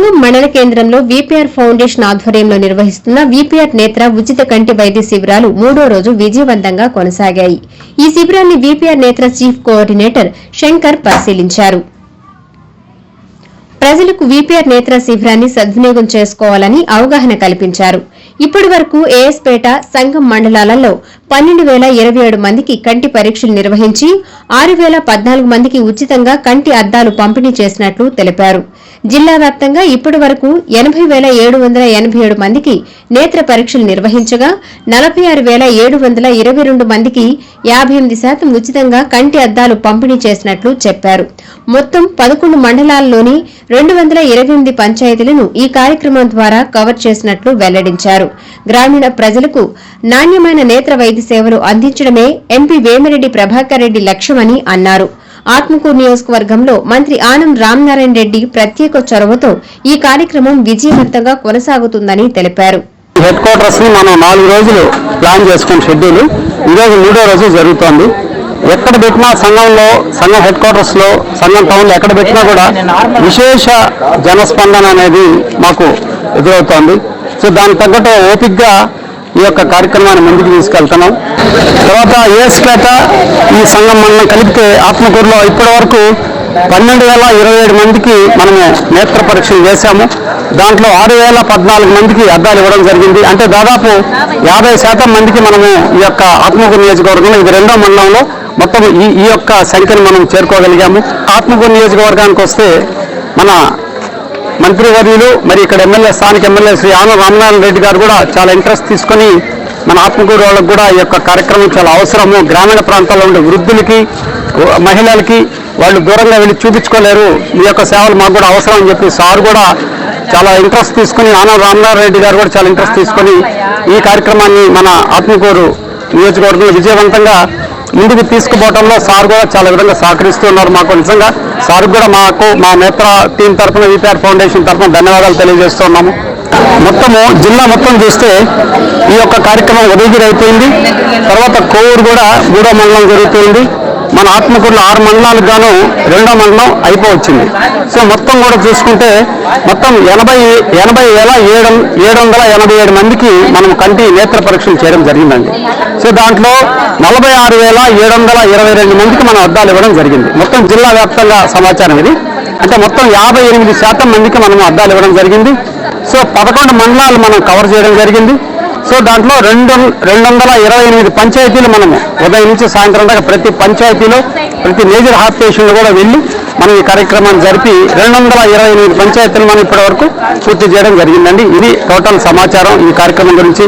సంగం మండల కేంద్రంలో VPR foundation ఆధ్వర్యంలో నిర్వహిస్తున్న వీపీఆర్ నేత్ర ఉచిత కంటి వైద్య శిబిరాలు 3వ రోజు విజయవంతంగా కొనసాగాయి. ఈ శిబిరాన్ని వీపీఆర్ నేత్ర చీఫ్ కోఆర్డినేటర్ శంకర్ పరిశీలించారు. ప్రజలకు వీపీఆర్ నేత్ర శిబిరాన్ని సద్వినియోగం చేసుకోవాలని అవగాహన కల్పించారు. ఇప్పటి వరకు ఏఎస్పేట సంగం మండలాలలో 12,027 మందికి కంటి పరీక్షలు నిర్వహించి 6,014 మందికి ఉచితంగా కంటి అద్దాలు పంపిణీ చేసినట్లు తెలిపారు. జిల్లా వ్యాప్తంగా ఇప్పటి వరకు 80,787 మందికి నేత్ర పరీక్షలు నిర్వహించగా 46,722 మందికి 58% ఉచితంగా కంటి అద్దాలు పంపిణీ చేసినట్లు చెప్పారు. మొత్తం 11 మండలాల్లోని 228 పంచాయతీలను ఈ కార్యక్రమం ద్వారా కవర్ చేసినట్లు వెల్లడించారు. గ్రామీణ ప్రజలకు నాణ్యమైన నేత్ర వైద్య సేవలు అందించడమే ఎంపీ వేమిరెడ్డి ప్రభాకర్ రెడ్డి లక్ష్యమని అన్నారు. ఆత్మకూరు నియోజకవర్గంలో మంత్రి ఆనం రామనారాయణ రెడ్డి ప్రత్యేక చొరవతో ఈ కార్యక్రమం విజయవంతంగా కొనసాగుతుందని తెలిపారు. హెడ్ క్వార్టర్స్ ని మనం 4 రోజులు ప్లాన్ చేసుకున్న షెడ్యూల్ ఈరోజు 3వ రోజు జరుగుతోంది. ఎక్కడ పెట్టినా సంఘంలో, సంఘం హెడ్ క్వార్టర్స్ లో, సంఘం టౌన్ లో ఎక్కడ పెట్టినా కూడా విశేష జనస్పందన అనేది మాకు ఎదురవుతోంది. సో దానికి తగ్గట్టు ఓపికగా ఈ యొక్క కార్యక్రమాన్ని ముందుకు తీసుకెళ్తున్నాం. తర్వాత ఏఎస్పేట ఈ సంఘం మండలం కలిపితే ఆత్మకూరులో ఇప్పటి వరకు 12,027 మందికి మనము నేత్ర పరీక్షలు చేశాము. దాంట్లో 6,014 మందికి అద్దాలు ఇవ్వడం జరిగింది. అంటే దాదాపు 50% మందికి మనము ఈ యొక్క ఆత్మకూరు నియోజకవర్గంలో, ఇది 2వ మండలంలో మొత్తం ఈ యొక్క సంఖ్యను మనం చేరుకోగలిగాము. ఆత్మకూరు నియోజకవర్గానికి వస్తే మన మంత్రివర్యులు మరి ఇక్కడ ఎమ్మెల్యే, స్థానిక ఎమ్మెల్యే శ్రీ ఆనం రామనారాయణ రెడ్డి గారు కూడా చాలా ఇంట్రెస్ట్ తీసుకొని మన ఆత్మకూరు వాళ్ళకు కూడా ఈ యొక్క కార్యక్రమం చాలా అవసరము. గ్రామీణ ప్రాంతాల్లో ఉండే వృద్ధులకి, మహిళలకి వాళ్ళు దూరంగా వెళ్ళి చూపించుకోలేరు, ఈ యొక్క సేవలు మాకు కూడా అవసరం అని చెప్పి సార్ కూడా చాలా ఇంట్రెస్ట్ తీసుకుని, ఆనం రామనారాయణ రెడ్డి గారు కూడా చాలా ఇంట్రెస్ట్ తీసుకొని ఈ కార్యక్రమాన్ని మన ఆత్మకూరు నియోజకవర్గంలో విజయవంతంగా ముందుకు తీసుకుపోవడంలో సార్ కూడా చాలా విధంగా సహకరిస్తున్నారు. మాకు నిజంగా సార్ కూడా మా నేత్ర టీం తరఫున, వీపీఆర్ ఫౌండేషన్ తరఫున ధన్యవాదాలు తెలియజేస్తున్నాము. మొత్తము జిల్లా మొత్తం చూస్తే ఈ యొక్క కార్యక్రమం ఉదయగిరి అయిపోయింది. తర్వాత కోవూరు కూడా 3వ మండలం జరుగుతుంది. మన ఆత్మకూరులో 6 మండలాలకు గాను 2వ మండలం అయిపోవచ్చింది. సో మొత్తం కూడా చూసుకుంటే మొత్తం 80,787 మందికి మనం కంటి నేత్ర పరీక్షలు చేయడం జరిగిందండి. సో దాంట్లో 46,722 మందికి మనం అద్దాలు ఇవ్వడం జరిగింది. మొత్తం జిల్లా వ్యాప్తంగా సమాచారం ఇది. అంటే మొత్తం 58% మందికి మనం అద్దాలు ఇవ్వడం జరిగింది. సో 11 మండలాలు మనం కవర్ చేయడం జరిగింది. సో దాంట్లో 228 పంచాయతీలు మనము ఉదయం నుంచి సాయంత్రం దాకా ప్రతి పంచాయతీలో, ప్రతి మేజర్ హాస్పిటల్ కూడా వెళ్ళి మనం ఈ కార్యక్రమాన్ని జరిపి 228 పంచాయతీలు మనం ఇప్పటి వరకు పూర్తి చేయడం జరిగిందండి. ఇది టోటల్ సమాచారం ఈ కార్యక్రమం గురించి.